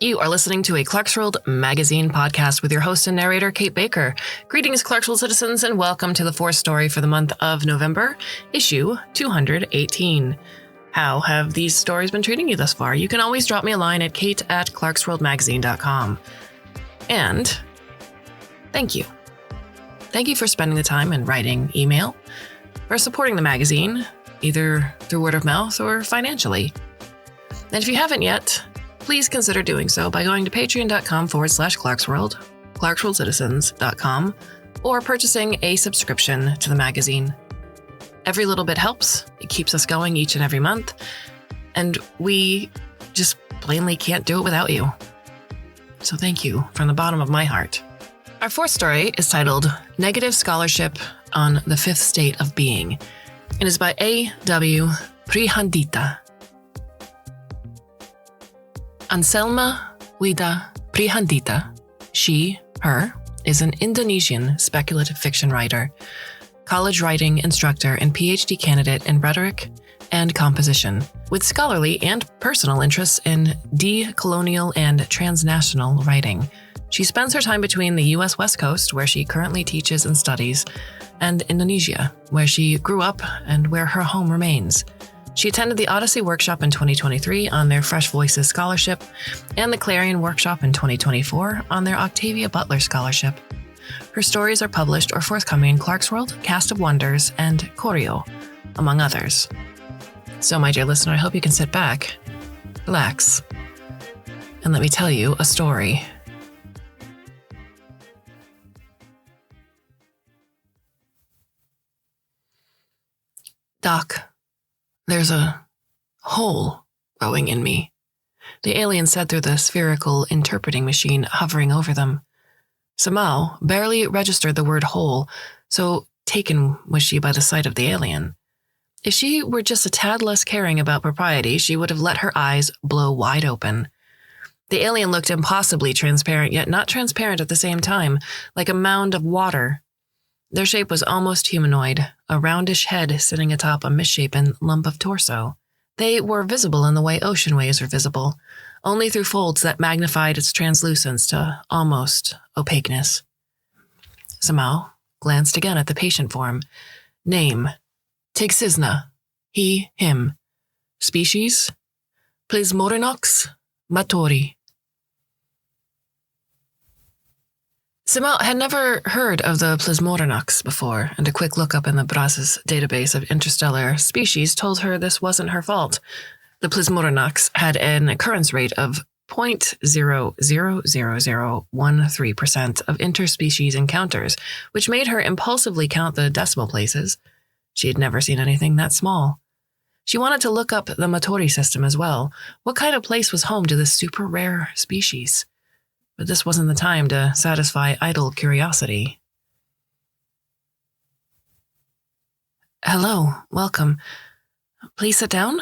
You are listening to a Clarkesworld Magazine podcast with your host and narrator, Kate Baker. Greetings, Clarkesworld citizens, and welcome to the fourth story for the month of November, issue 218. How have these stories been treating you thus far? You can always drop me a line at kate@clarksworldmagazine.com. And thank you. Thank you for spending the time and writing email, for supporting the magazine, either through word of mouth or financially. And if you haven't yet, please consider doing so by going to patreon.com/Clarkesworld, clarksworldcitizens.com, or purchasing a subscription to the magazine. Every little bit helps. It keeps us going each and every month, and we just plainly can't do it without you. So thank you from the bottom of my heart. Our fourth story is titled Negative Scholarship on the Fifth State of Being. It is by A.W. Prihandita. Anselma Wida Prihandita, she, her, is an Indonesian speculative fiction writer, college writing instructor, and PhD candidate in rhetoric and composition, with scholarly and personal interests in decolonial and transnational writing. She spends her time between the U.S. West Coast, where she currently teaches and studies, and Indonesia, where she grew up and where her home remains. She attended the Odyssey Workshop in 2023 on their Fresh Voices Scholarship and the Clarion Workshop in 2024 on their Octavia Butler Scholarship. Her stories are published or forthcoming in Clarkesworld, Cast of Wonders, and Choreo, among others. So, my dear listener, I hope you can sit back, relax, and let me tell you a story. Doc, there's a hole growing in me, the alien said through the spherical interpreting machine hovering over them. Samao barely registered the word hole, so taken was she by the sight of the alien. If she were just a tad less caring about propriety, she would have let her eyes blow wide open. The alien looked impossibly transparent, yet not transparent at the same time, like a mound of water. Their shape was almost humanoid, a roundish head sitting atop a misshapen lump of torso. They were visible in the way ocean waves are visible, only through folds that magnified its translucence to almost opaqueness. Samao glanced again at the patient form. Name: Tigsisna, he, him. Species: Plismorinox matori. Samao had never heard of the Plismorinox before, and a quick look up in the Brazos database of interstellar species told her this wasn't her fault. The Plismorinox had an occurrence rate of 0.00013% of interspecies encounters, which made her impulsively count the decimal places. She had never seen anything that small. She wanted to look up the Matori system as well. What kind of place was home to this super rare species? But this wasn't the time to satisfy idle curiosity. Hello, welcome. Please sit down?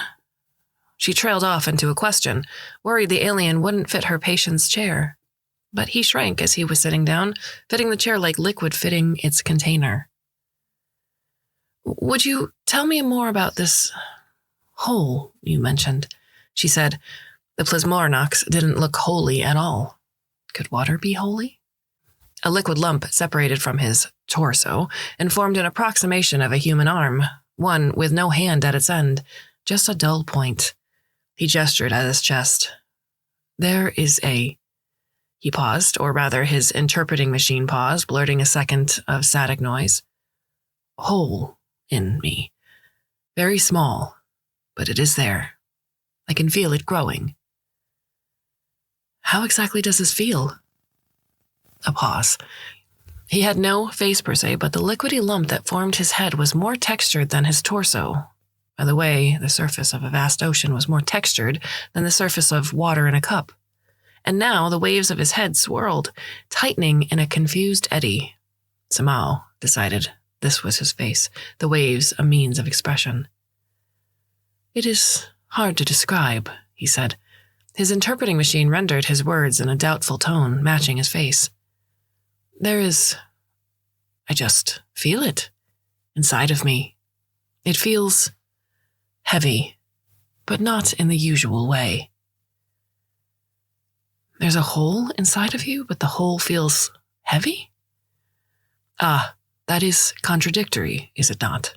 She trailed off into a question, worried the alien wouldn't fit her patient's chair. But he shrank as he was sitting down, fitting the chair like liquid fitting its container. Would you tell me more about this hole you mentioned? She said. The Plismorinox didn't look holy at all. Could water be holy? A liquid lump separated from his torso and formed an approximation of a human arm, one with no hand at its end, just a dull point. He gestured at his chest. There is a... He paused, or rather his interpreting machine paused, blurting a second of static noise. Hole in me. Very small, but it is there. I can feel it growing. How exactly does this feel? A pause. He had no face per se, but the liquidy lump that formed his head was more textured than his torso. By the way, the surface of a vast ocean was more textured than the surface of water in a cup. And now the waves of his head swirled, tightening in a confused eddy. Samao decided this was his face, the waves a means of expression. It is hard to describe, he said. His interpreting machine rendered his words in a doubtful tone, matching his face. I just feel it inside of me. It feels heavy, but not in the usual way. There's a hole inside of you, but the hole feels heavy? Ah, that is contradictory, is it not?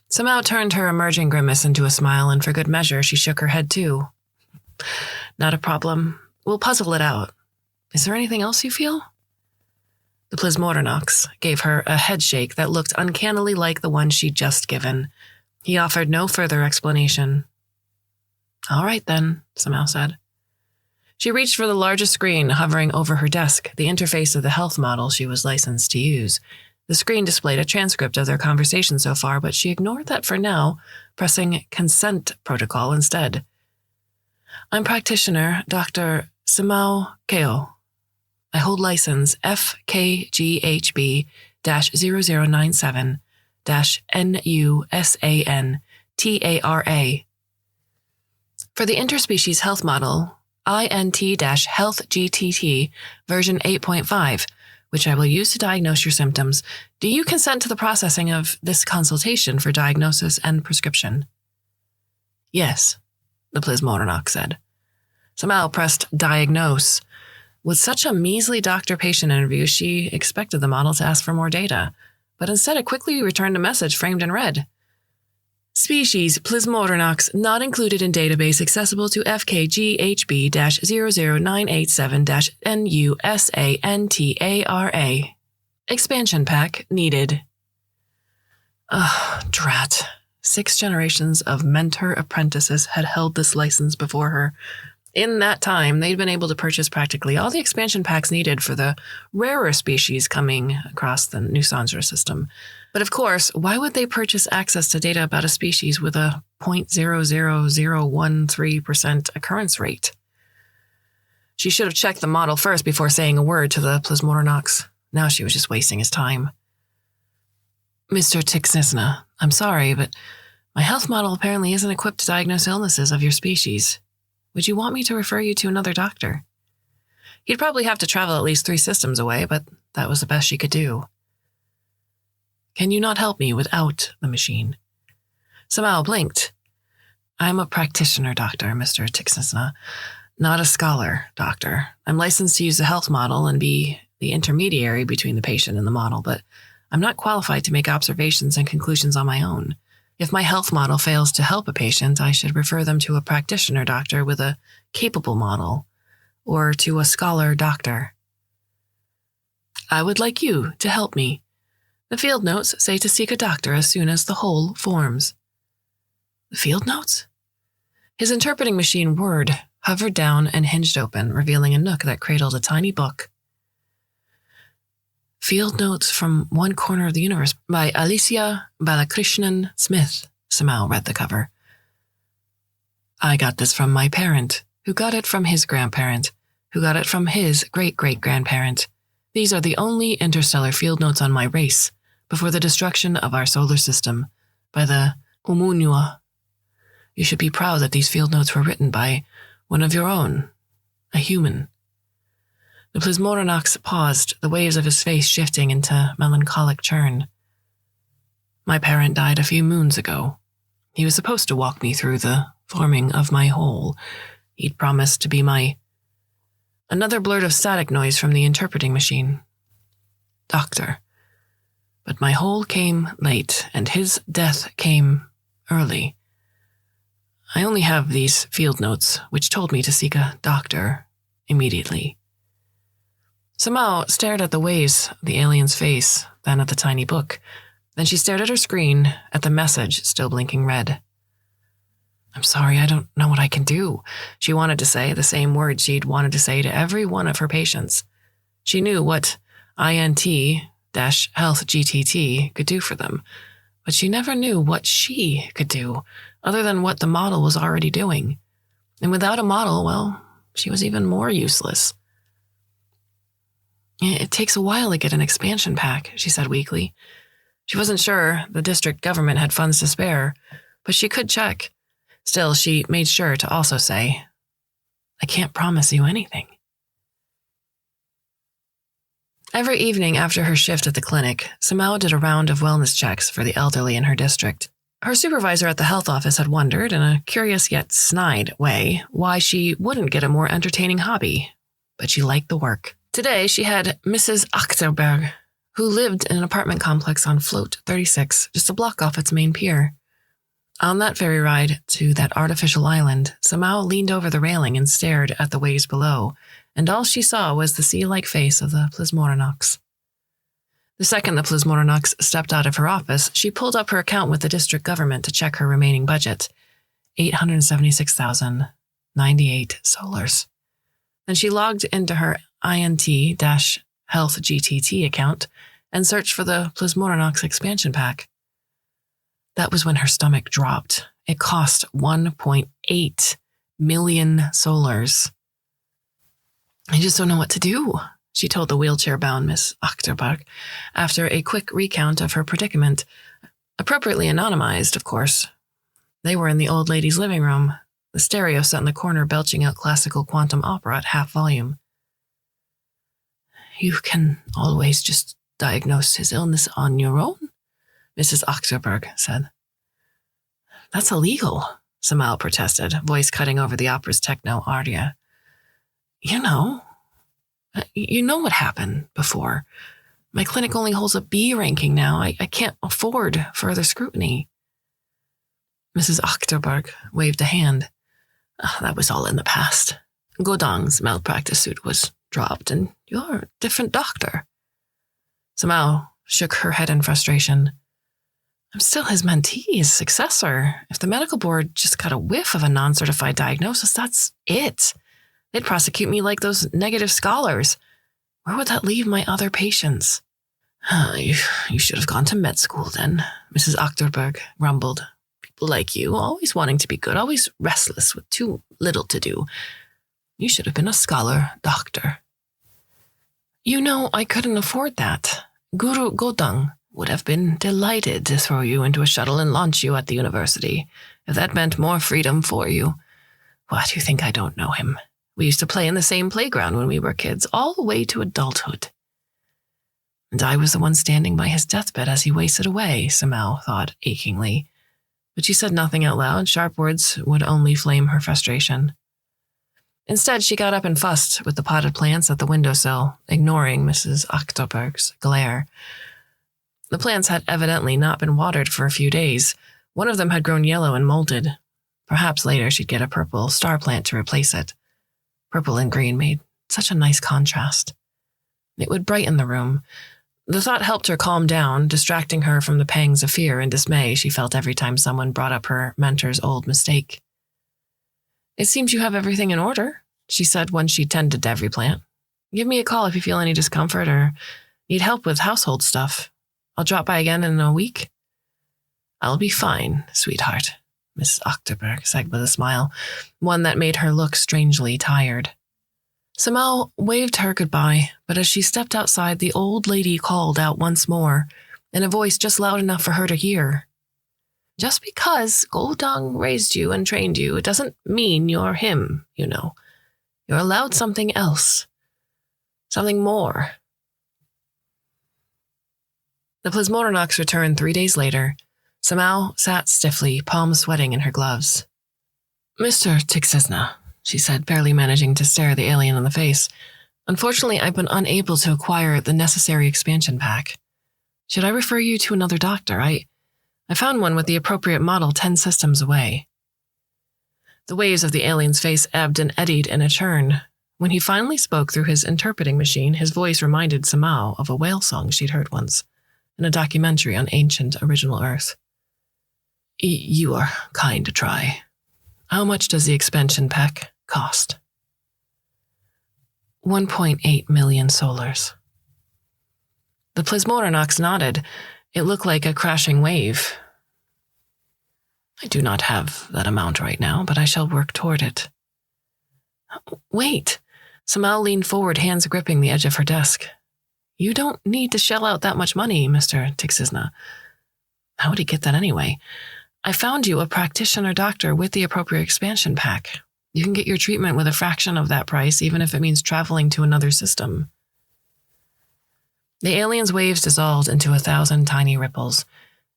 Somehow turned her emerging grimace into a smile, and for good measure, she shook her head too. Not a problem. We'll puzzle it out. Is there anything else you feel? The Plismornox gave her a headshake that looked uncannily like the one she'd just given. He offered no further explanation. All right then, Samau said. She reached for the largest screen hovering over her desk, the interface of the health model she was licensed to use. The screen displayed a transcript of their conversation so far, but she ignored that for now, pressing consent protocol instead. I'm practitioner Dr. Samau Keo. I hold license FKGHB-0097-NUSANTARA. For the interspecies health model, INT-HealthGTT version 8.5, which I will use to diagnose your symptoms, do you consent to the processing of this consultation for diagnosis and prescription? Yes, the Plismornox said. Samau pressed diagnose. With such a measly doctor-patient interview, she expected the model to ask for more data, but instead it quickly returned a message framed in red. Species Plismornox not included in database accessible to FKGHB-00987-NUSANTARA. Expansion pack needed. Ugh, drat. 6 generations of mentor apprentices had held this license before her. In that time, they'd been able to purchase practically all the expansion packs needed for the rarer species coming across the New Sanzra system. But of course, why would they purchase access to data about a species with a 0.00013% occurrence rate? She should have checked the model first before saying a word to the Plismornox. Now she was just wasting his time. Mr. Tixnisna, I'm sorry, but my health model apparently isn't equipped to diagnose illnesses of your species. Would you want me to refer you to another doctor? He'd probably have to travel at least 3 systems away, but that was the best she could do. Can you not help me without the machine? Samau blinked. I'm a practitioner doctor, Mr. Tixnisna, not a scholar doctor. I'm licensed to use the health model and be the intermediary between the patient and the model, but I'm not qualified to make observations and conclusions on my own. If my health model fails to help a patient, I should refer them to a practitioner doctor with a capable model, or to a scholar doctor. I would like you to help me. The field notes say to seek a doctor as soon as the whole forms. The field notes? His interpreting machine Word hovered down and hinged open, revealing a nook that cradled a tiny book. Field Notes from One Corner of the Universe by Alicia Balakrishnan Smith, Samau read the cover. I got this from my parent, who got it from his grandparent, who got it from his great-great-grandparent. These are the only interstellar field notes on my race before the destruction of our solar system by the Umunua. You should be proud that these field notes were written by one of your own, a human. The Plismornox paused, the waves of his face shifting into melancholic churn. My parent died a few moons ago. He was supposed to walk me through the forming of my whole. He'd promised to be my... Another blurt of static noise from the interpreting machine. Doctor. But my whole came late, and his death came early. I only have these field notes, which told me to seek a doctor immediately. Samau stared at the waves of the alien's face, then at the tiny book. Then she stared at her screen, at the message still blinking red. I'm sorry, I don't know what I can do. She wanted to say the same words she'd wanted to say to every one of her patients. She knew what INT-HealthGTT could do for them, but she never knew what she could do, other than what the model was already doing. And without a model, well, she was even more useless. It takes a while to get an expansion pack, she said weakly. She wasn't sure the district government had funds to spare, but she could check. Still, she made sure to also say, I can't promise you anything. Every evening after her shift at the clinic, Samau did a round of wellness checks for the elderly in her district. Her supervisor at the health office had wondered, in a curious yet snide way, why she wouldn't get a more entertaining hobby. But she liked the work. Today, she had Mrs. Achterberg, who lived in an apartment complex on Float 36, just a block off its main pier. On that ferry ride to that artificial island, Samao leaned over the railing and stared at the waves below, and all she saw was the sea-like face of the Plismorinox. The second the Plismorinox stepped out of her office, she pulled up her account with the district government to check her remaining budget, 876,098 solars. Then she logged into her INT-Health GTT account and searched for the Plismorinox expansion pack. That was when her stomach dropped. It cost 1.8 million solars. I just don't know what to do, she told the wheelchair-bound Miss Achterberg after a quick recount of her predicament, appropriately anonymized, of course. They were in the old lady's living room, the stereo set in the corner belching out classical quantum opera at half volume. You can always just diagnose his illness on your own, Mrs. Achterberg said. That's illegal, Samao protested, voice cutting over the opera's techno aria. You know what happened before. My clinic only holds a B ranking now. I can't afford further scrutiny. Mrs. Achterberg waved a hand. That was all in the past. Godang's malpractice suit was dropped, and you're a different doctor. Samao shook her head in frustration. I'm still his mentee, his successor. If the medical board just got a whiff of a non-certified diagnosis, that's it. They'd prosecute me like those negative scholars. Where would that leave my other patients? You should have gone to med school then, Mrs. Achterberg grumbled. People like you, always wanting to be good, always restless with too little to do. You should have been a scholar doctor. You know, I couldn't afford that. Guru Godang would have been delighted to throw you into a shuttle and launch you at the university, if that meant more freedom for you. Why do you think I don't know him? We used to play in the same playground when we were kids, all the way to adulthood. And I was the one standing by his deathbed as he wasted away, Samao thought achingly. But she said nothing out loud. Sharp words would only flame her frustration. Instead, she got up and fussed with the potted plants at the windowsill, ignoring Mrs. Achterberg's glare. The plants had evidently not been watered for a few days. One of them had grown yellow and molded. Perhaps later she'd get a purple star plant to replace it. Purple and green made such a nice contrast. It would brighten the room. The thought helped her calm down, distracting her from the pangs of fear and dismay she felt every time someone brought up her mentor's old mistake. It seems you have everything in order, she said when she tended to every plant. Give me a call if you feel any discomfort or need help with household stuff. I'll drop by again in a week. I'll be fine, sweetheart, Mrs. Achterberg said with a smile, one that made her look strangely tired. Samao waved her goodbye, but as she stepped outside, the old lady called out once more, in a voice just loud enough for her to hear. Just because Godang raised you and trained you, it doesn't mean you're him, you know. You're allowed something else. Something more. The Plismorinox returned 3 days later. Samao sat stiffly, palms sweating in her gloves. Mr. Tixisna, she said, barely managing to stare the alien in the face. Unfortunately, I've been unable to acquire the necessary expansion pack. Should I refer you to another doctor? I found one with the appropriate model 10 systems away. The waves of the alien's face ebbed and eddied in a churn. When he finally spoke through his interpreting machine, his voice reminded Samao of a whale song she'd heard once, in a documentary on ancient original Earth. You are kind to try. How much does the expansion pack cost? 1.8 million solars. The Plismorinox nodded. It looked like a crashing wave. I do not have that amount right now, but I shall work toward it. Wait. Samao leaned forward, hands gripping the edge of her desk. You don't need to shell out that much money, Mr. Tixisna. How would he get that anyway? I found you a practitioner doctor with the appropriate expansion pack. You can get your treatment with a fraction of that price, even if it means traveling to another system. The alien's waves dissolved into 1,000 tiny ripples.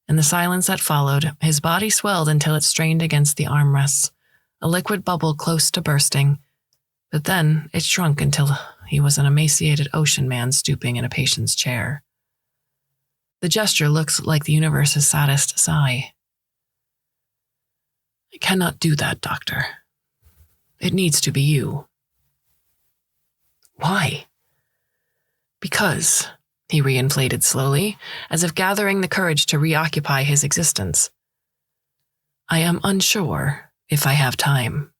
In the silence that followed, his body swelled until it strained against the armrests, a liquid bubble close to bursting. But then it shrunk until he was an emaciated ocean man stooping in a patient's chair. The gesture looked like the universe's saddest sigh. I cannot do that, Doctor. It needs to be you. Why? Because, he reinflated slowly, as if gathering the courage to reoccupy his existence. I am unsure if I have time.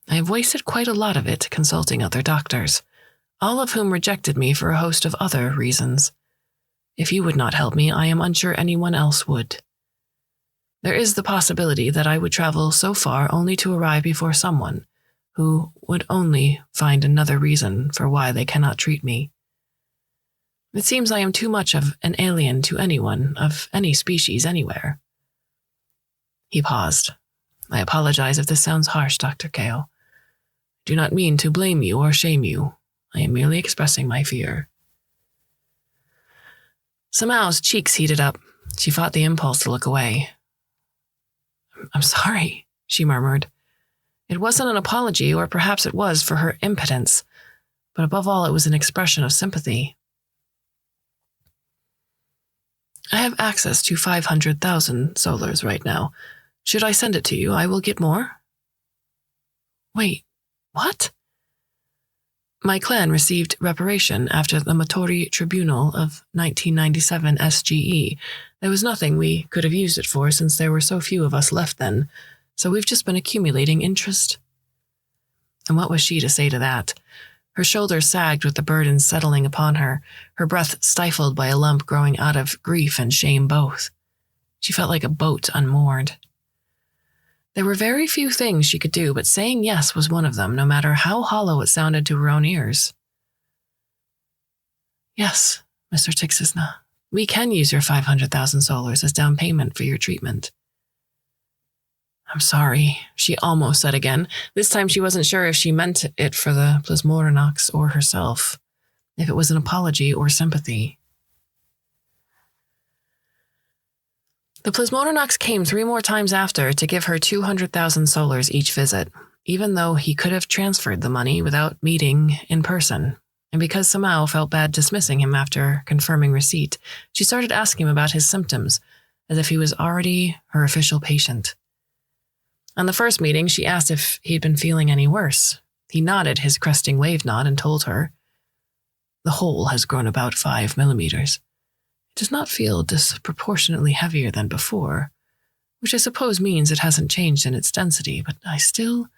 I have wasted quite a lot of it consulting other doctors, all of whom rejected me for a host of other reasons. If you would not help me, I am unsure anyone else would. There is the possibility that I would travel so far only to arrive before someone who would only find another reason for why they cannot treat me. It seems I am too much of an alien to anyone of any species anywhere. He paused. I apologize if this sounds harsh, Dr. Kao. I do not mean to blame you or shame you. I am merely expressing my fear. Samao's cheeks heated up. She fought the impulse to look away. I'm sorry, she murmured. It wasn't an apology, or perhaps it was for her impotence, but above all it was an expression of sympathy. I have access to 500,000 solars right now. Should I send it to you, I will get more? Wait, what? My clan received reparation after the Matori Tribunal of 1997 SGE. There was nothing we could have used it for since there were so few of us left then, so we've just been accumulating interest. And what was she to say to that? Her shoulders sagged with the burden settling upon her, her breath stifled by a lump growing out of grief and shame both. She felt like a boat unmoored. There were very few things she could do, but saying yes was one of them, no matter how hollow it sounded to her own ears. Yes, Mr. Tixisna, we can use your 500,000 solars as down payment for your treatment. I'm sorry, she almost said again. This time she wasn't sure if she meant it for the Plasmoranox or herself, if it was an apology or sympathy. The Plasmoranox came 3 more times after to give her 200,000 solars each visit, even though he could have transferred the money without meeting in person. And because Samao felt bad dismissing him after confirming receipt, she started asking him about his symptoms, as if he was already her official patient. On the first meeting, she asked if he'd been feeling any worse. He nodded his cresting wave nod and told her, "The hole has grown about 5 millimeters. It does not feel disproportionately heavier than before, which I suppose means it hasn't changed in its density, but I still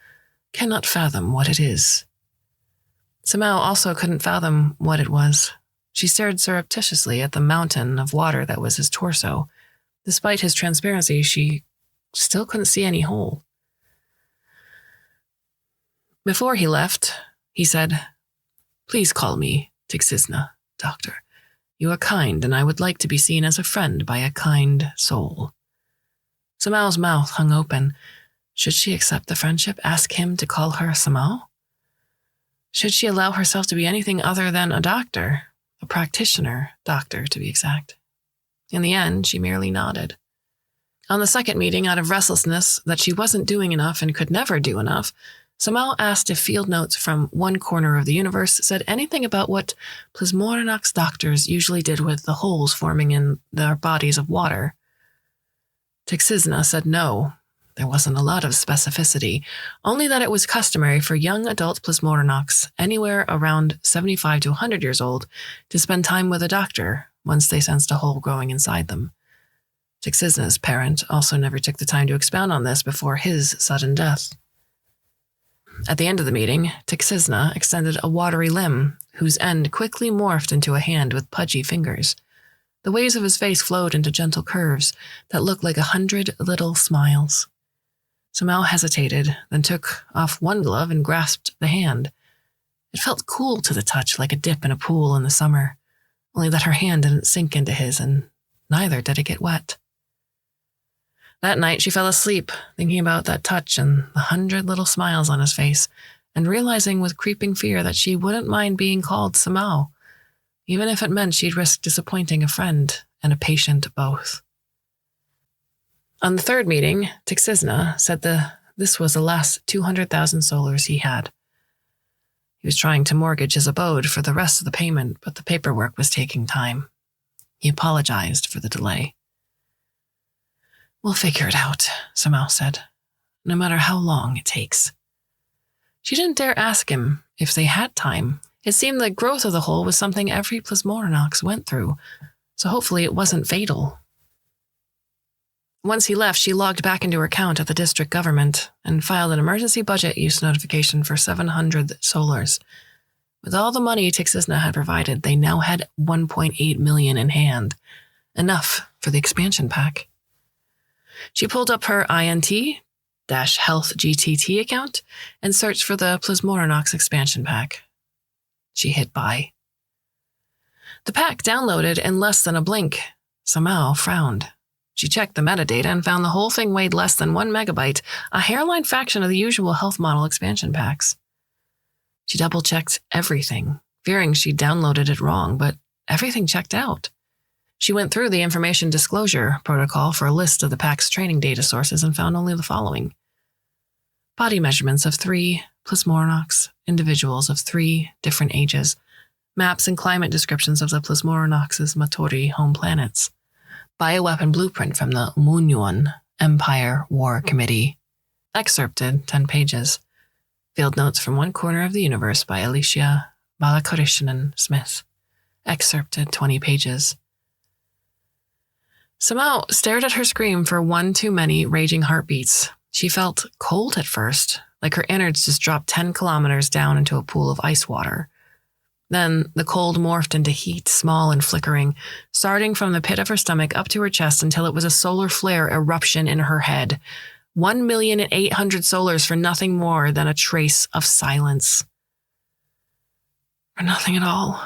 cannot fathom what it is." Samao also couldn't fathom what it was. She stared surreptitiously at the mountain of water that was his torso. Despite his transparency, she still couldn't see any hole. Before he left, he said, "Please call me Tixisna, Doctor. You are kind, and I would like to be seen as a friend by a kind soul." Samao's mouth hung open. Should she accept the friendship, ask him to call her Samao? Should she allow herself to be anything other than a doctor, a practitioner doctor to be exact? In the end, she merely nodded. On the second meeting, out of restlessness that she wasn't doing enough and could never do enough, Samao asked if field notes from one corner of the universe said anything about what Plasmoranox doctors usually did with the holes forming in their bodies of water. Tixisna said no. There wasn't a lot of specificity, only that it was customary for young adult Plasmoranox, anywhere around 75 to 100 years old, to spend time with a doctor once they sensed a hole growing inside them. Tixisna's parent also never took the time to expound on this before his sudden death. At the end of the meeting, Tixisna extended a watery limb, whose end quickly morphed into a hand with pudgy fingers. The waves of his face flowed into gentle curves that looked like 100 little smiles. Samao hesitated, then took off one glove and grasped the hand. It felt cool to the touch, like a dip in a pool in the summer, only that her hand didn't sink into his, and neither did it get wet. That night, she fell asleep, thinking about that touch and the 100 little smiles on his face, and realizing with creeping fear that she wouldn't mind being called Samao, even if it meant she'd risk disappointing a friend and a patient both. On the third meeting, Tixizna said this was the last 200,000 solars he had. He was trying to mortgage his abode for the rest of the payment, but the paperwork was taking time. He apologized for the delay. "We'll figure it out," Samau said, "no matter how long it takes." She didn't dare ask him if they had time. It seemed the growth of the hole was something every Plasmornox went through, so hopefully it wasn't fatal. Once he left, she logged back into her account at the district government and filed an emergency budget use notification for 700 solars. With all the money Tixizna had provided, they now had 1.8 million in hand, enough for the expansion pack. She pulled up her INT-Health GTT account and searched for the Plasmornox expansion pack. She hit buy. The pack downloaded in less than a blink. Samau frowned. She checked the metadata and found the whole thing weighed less than 1 megabyte, a hairline fraction of the usual health model expansion packs. She double-checked everything, fearing she'd downloaded it wrong, but everything checked out. She went through the information disclosure protocol for a list of the pack's training data sources and found only the following: body measurements of 3 Plasmornox individuals of 3 different ages, maps and climate descriptions of the Plasmornox's Matori home planets, bioweapon blueprint from the Munyuan Empire War Committee, excerpted 10 pages, field notes from One Corner of the Universe by Alicia Balakrishnan Smith, excerpted 20 pages. Samau stared at her screen for one too many raging heartbeats. She felt cold at first, like her innards just dropped 10 kilometers down into a pool of ice water. Then the cold morphed into heat, small and flickering, starting from the pit of her stomach up to her chest until it was a solar flare eruption in her head. 1,800,000 solars for nothing more than a trace of silence. For nothing at all.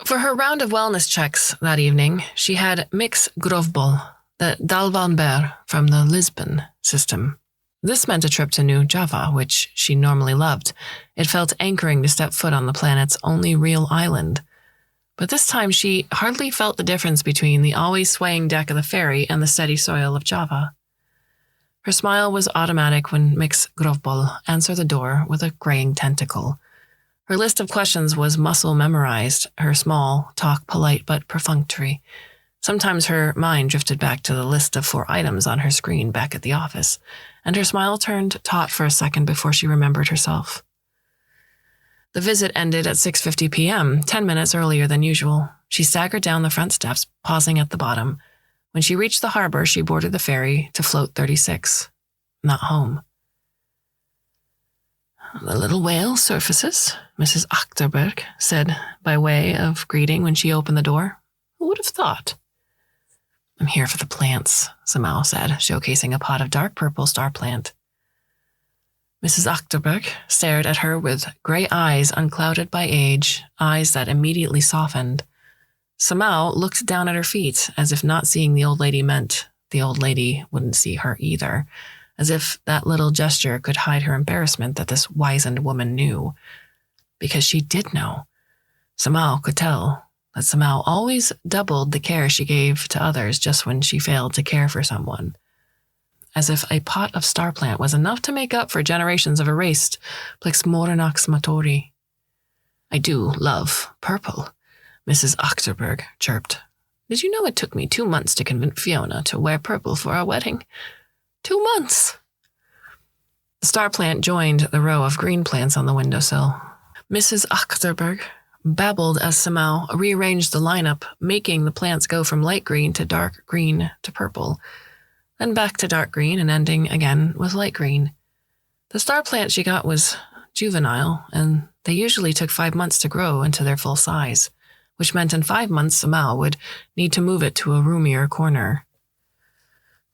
For her round of wellness checks that evening, she had Mix Grovbol, the Dalvanber from the Lisbon system. This meant a trip to New Java, which she normally loved. It felt anchoring to step foot on the planet's only real island. But this time she hardly felt the difference between the always swaying deck of the ferry and the steady soil of Java. Her smile was automatic when Mix Grovbol answered the door with a graying tentacle. Her list of questions was muscle memorized, her small talk polite but perfunctory. Sometimes her mind drifted back to the list of 4 items on her screen back at the office, and her smile turned taut for a second before she remembered herself. The visit ended at 6:50 p.m., 10 minutes earlier than usual. She staggered down the front steps, pausing at the bottom. When she reached the harbor, she boarded the ferry to Float 36. Not home. "The little whale surfaces," Mrs. Achterberg said by way of greeting when she opened the door. "Who would have thought?" "I'm here for the plants," Samau said, showcasing a pot of dark purple star plant. Mrs. Achterberg stared at her with gray eyes unclouded by age, eyes that immediately softened. Samau looked down at her feet, as if not seeing the old lady meant the old lady wouldn't see her either, as if that little gesture could hide her embarrassment that this wizened woman knew. Because she did know. Samau could tell that Samau always doubled the care she gave to others just when she failed to care for someone. As if a pot of star plant was enough to make up for generations of erased Plasmornox Matori. "I do love purple," Mrs. Achterberg chirped. "Did you know it took me 2 months to convince Fiona to wear purple for our wedding? 2 months!" The star plant joined the row of green plants on the windowsill. Mrs. Achterberg babbled as Samau rearranged the lineup, making the plants go from light green to dark green to purple, then back to dark green and ending again with light green. The star plant she got was juvenile, and they usually took 5 months to grow into their full size, which meant in 5 months Samau would need to move it to a roomier corner.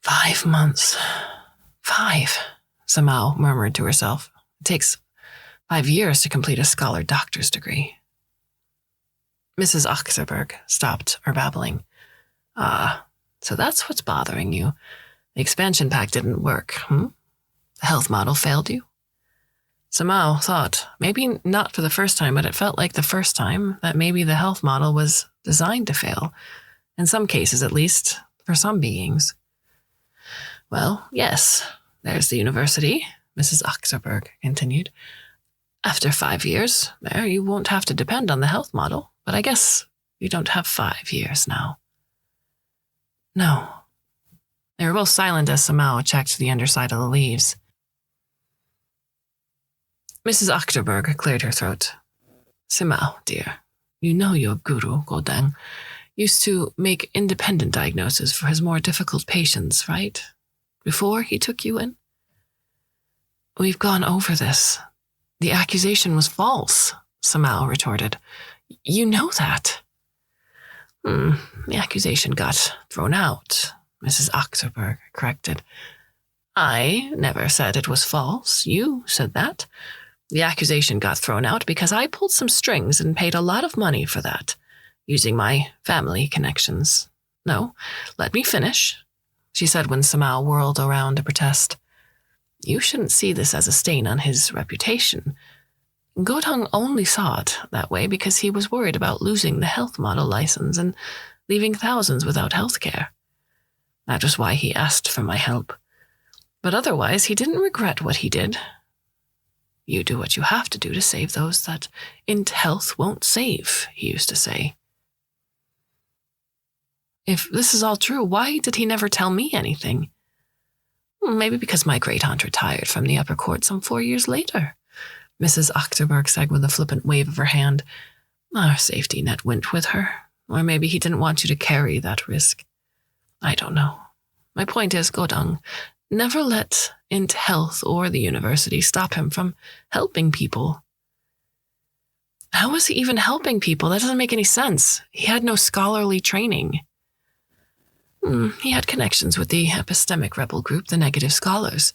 5 months. 5, Samau murmured to herself. It takes 5 years to complete a scholar doctor's degree. Mrs. Achterberg stopped her babbling. So that's what's bothering you. The expansion pack didn't work, The health model failed you? Samau thought, maybe not for the first time, but it felt like the first time, that maybe the health model was designed to fail, In some cases, at least, for some beings. Well, yes, there's the university, Mrs. Achterberg continued. After 5 years, there you won't have to depend on the health model, but I guess you don't have 5 years now. No. They were both silent as Samao checked the underside of the leaves. Mrs. Achterberg cleared her throat. Samao, dear, you know your guru, Godang, used to make independent diagnoses for his more difficult patients, right? Before he took you in? We've gone over this. The accusation was false, Samao retorted. You know that. The accusation got thrown out, Mrs. Achterberg corrected. I never said it was false. You said that. The accusation got thrown out because I pulled some strings and paid a lot of money for that, using my family connections. No, let me finish, she said when Samao whirled around to protest. You shouldn't see this as a stain on his reputation. Godong only saw it that way because he was worried about losing the health model license and leaving thousands without health care. That was why he asked for my help. But otherwise, he didn't regret what he did. You do what you have to do to save those that int health won't save, he used to say. If this is all true, why did he never tell me anything? Maybe because my great-aunt retired from the upper court some 4 years later, Mrs. Achterberg said with a flippant wave of her hand. Our safety net went with her, or maybe he didn't want you to carry that risk. I don't know. My point is, Godong, never let int health or the university stop him from helping people. How was he even helping people? That doesn't make any sense. He had no scholarly training. He had connections with the epistemic rebel group, the Negative Scholars.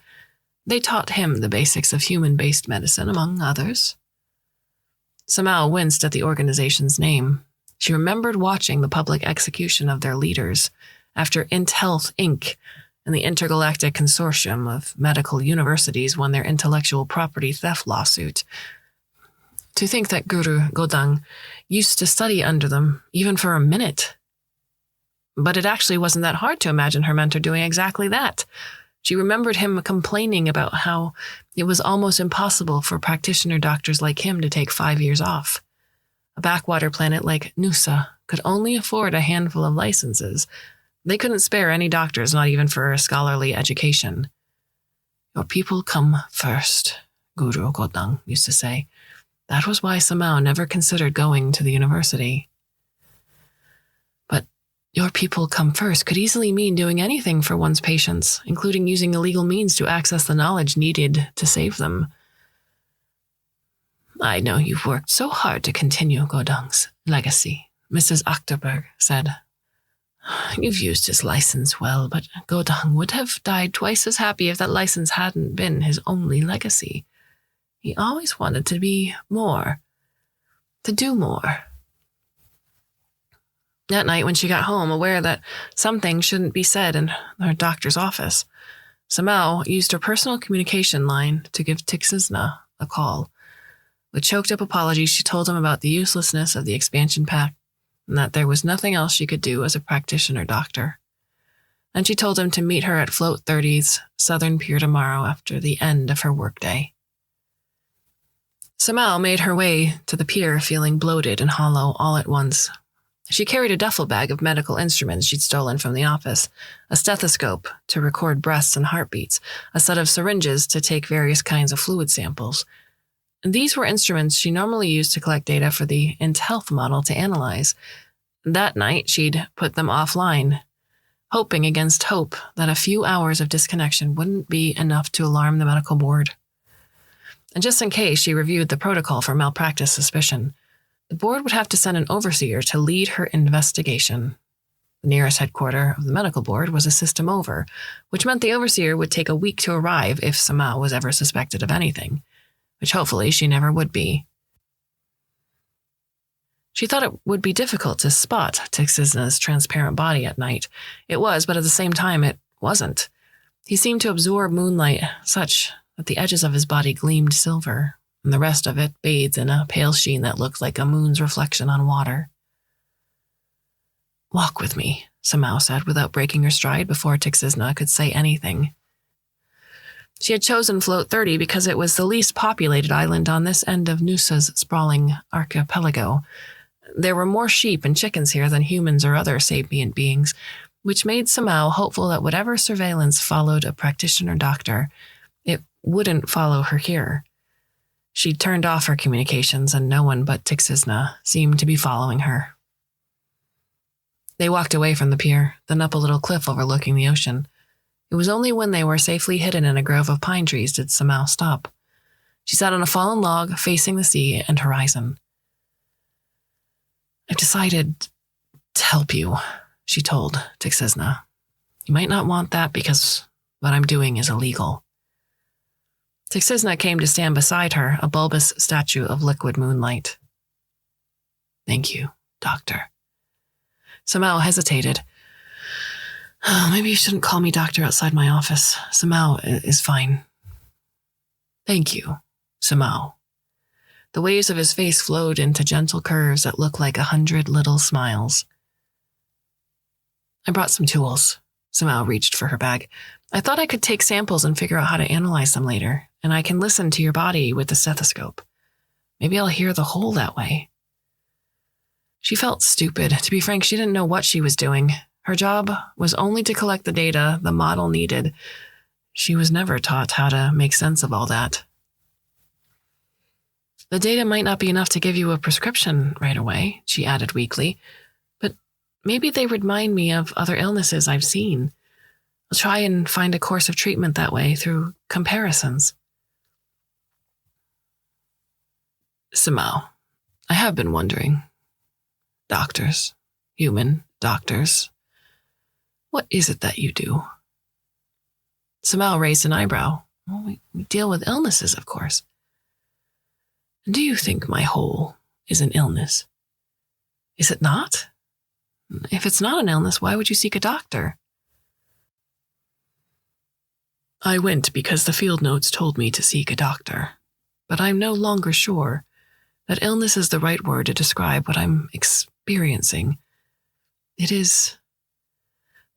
They taught him the basics of human-based medicine, among others. Samao winced at the organization's name. She remembered watching the public execution of their leaders after Int Health, Inc. and the Intergalactic Consortium of Medical Universities won their intellectual property theft lawsuit. To think that Guru Godang used to study under them, even for a minute. But it actually wasn't that hard to imagine her mentor doing exactly that. She remembered him complaining about how it was almost impossible for practitioner doctors like him to take 5 years off. A backwater planet like Nusa could only afford a handful of licenses. They couldn't spare any doctors, not even for a scholarly education. Your people come first, Guru Godang used to say. That was why Samao never considered going to the university. But your people come first could easily mean doing anything for one's patients, including using illegal means to access the knowledge needed to save them. I know you've worked so hard to continue Godang's legacy, Mrs. Achterberg said. You've used his license well, but Godang would have died twice as happy if that license hadn't been his only legacy. He always wanted to be more, to do more. That night when she got home, aware that something shouldn't be said in her doctor's office, Samao used her personal communication line to give Tixizna a call. With choked-up apologies, she told him about the uselessness of the expansion pack and that there was nothing else she could do as a practitioner doctor. And she told him to meet her at Float 30's Southern Pier tomorrow after the end of her workday. Samao made her way to the pier feeling bloated and hollow all at once. She carried a duffel bag of medical instruments she'd stolen from the office, a stethoscope to record breaths and heartbeats, a set of syringes to take various kinds of fluid samples. These were instruments she normally used to collect data for the Int Health model to analyze. That night, she'd put them offline, hoping against hope that a few hours of disconnection wouldn't be enough to alarm the medical board. And just in case, she reviewed the protocol for malpractice suspicion. The board would have to send an overseer to lead her investigation. The nearest headquarters of the medical board was a system over, which meant the overseer would take a week to arrive if Samao was ever suspected of anything, which hopefully she never would be. She thought it would be difficult to spot Tixizna's transparent body at night. It was, but at the same time, it wasn't. He seemed to absorb moonlight such that the edges of his body gleamed silver, and the rest of it bathed in a pale sheen that looked like a moon's reflection on water. Walk with me, Samau said without breaking her stride before Tixizna could say anything. She had chosen Float 30 because it was the least populated island on this end of Noosa's sprawling archipelago. There were more sheep and chickens here than humans or other sapient beings, which made Samau hopeful that whatever surveillance followed a practitioner doctor, it wouldn't follow her here. She'd turned off her communications, and no one but Tixizna seemed to be following her. They walked away from the pier, then up a little cliff overlooking the ocean. It was only when they were safely hidden in a grove of pine trees did Samau stop. She sat on a fallen log facing the sea and horizon. "I've decided to help you," she told Tixizna. "You might not want that because what I'm doing is illegal." Tixizna came to stand beside her, a bulbous statue of liquid moonlight. "Thank you, Doctor." Samau hesitated. "Oh, maybe you shouldn't call me doctor outside my office. Samau is fine." "Thank you, Samau." The waves of his face flowed into gentle curves that looked like 100 little smiles. "I brought some tools." Samau reached for her bag. "I thought I could take samples and figure out how to analyze them later, and I can listen to your body with the stethoscope. Maybe I'll hear the whole that way." She felt stupid. To be frank, she didn't know what she was doing. Her job was only to collect the data the model needed. She was never taught how to make sense of all that. "The data might not be enough to give you a prescription right away," she added weakly, "but maybe they remind me of other illnesses I've seen. I'll try and find a course of treatment that way through comparisons." "Samau, I have been wondering. Doctors, human doctors, what is it that you do?" Samau raised an eyebrow. "Well, we deal with illnesses, of course." "Do you think my hole is an illness?" "Is it not? If it's not an illness, why would you seek a doctor?" "I went because the field notes told me to seek a doctor, but I'm no longer sure that illness is the right word to describe what I'm experiencing. The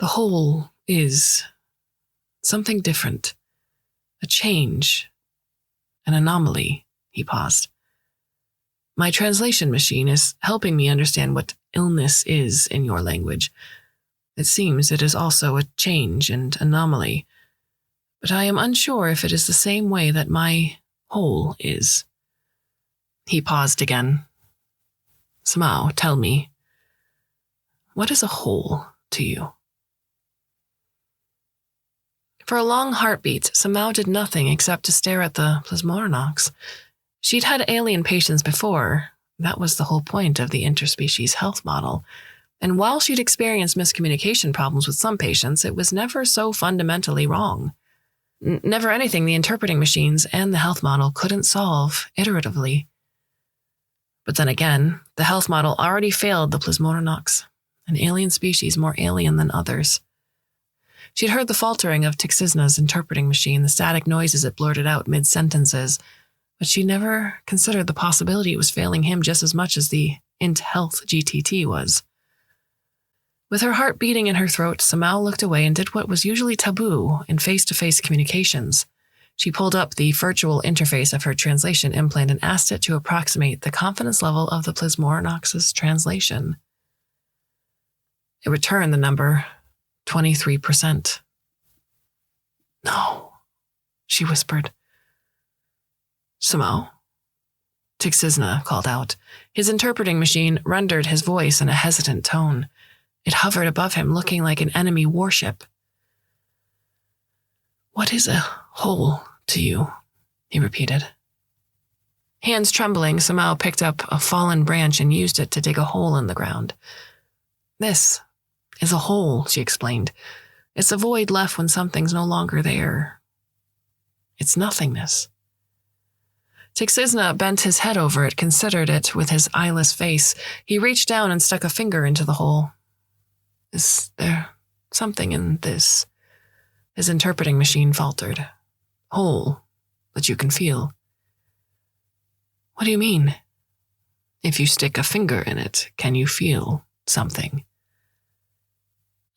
hole is something different, a change, an anomaly." He paused. "My translation machine is helping me understand what illness is in your language. It seems it is also a change and anomaly, but I am unsure if it is the same way that my hole is." He paused again. "Samau, tell me, what is a hole to you?" For a long heartbeat, Samau did nothing except to stare at the plasmornox. She'd had alien patients before. That was the whole point of the interspecies health model. And while she'd experienced miscommunication problems with some patients, it was never so fundamentally wrong. Never anything the interpreting machines and the health model couldn't solve iteratively. But then again, the health model already failed the plasmornox, an alien species more alien than others. She'd heard the faltering of Tixizna's interpreting machine, the static noises it blurted out mid-sentences, but she never considered the possibility it was failing him just as much as the Int Health GTT was. With her heart beating in her throat, Samau looked away and did what was usually taboo in face-to-face communications. She pulled up the virtual interface of her translation implant and asked it to approximate the confidence level of the plasmornox's translation. It returned the number 23%. "No," she whispered. "Samau?" Tixizna called out. His interpreting machine rendered his voice in a hesitant tone. It hovered above him, looking like an enemy warship. "What is a hole to you?" he repeated. Hands trembling, Samau picked up a fallen branch and used it to dig a hole in the ground. "This is a hole," she explained. "It's a void left when something's no longer there. It's nothingness." Tixizna bent his head over it, considered it with his eyeless face. He reached down and stuck a finger into the hole. "Is there something in this?" His interpreting machine faltered. "Hole that you can feel." "What do you mean?" "If you stick a finger in it, can you feel something?"